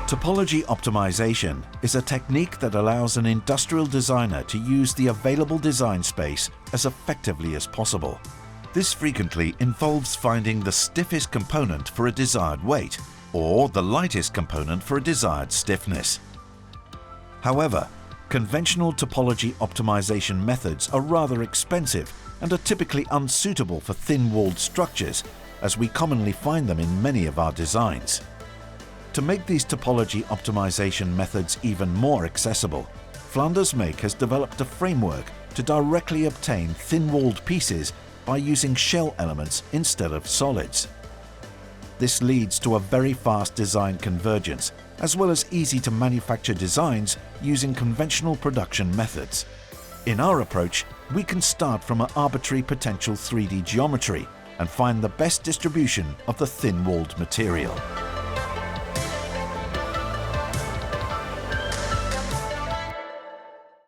Topology optimization is a technique that allows an industrial designer to use the available design space as effectively as possible. This frequently involves finding the stiffest component for a desired weight or the lightest component for a desired stiffness. However, conventional topology optimization methods are rather expensive and are typically unsuitable for thin-walled structures, as we commonly find them in many of our designs. To make these topology optimization methods even more accessible, Flanders Make has developed a framework to directly obtain thin-walled pieces by using shell elements instead of solids. This leads to a very fast design convergence, as well as easy-to-manufacture designs using conventional production methods. In our approach, we can start from an arbitrary potential 3D geometry and find the best distribution of the thin-walled material.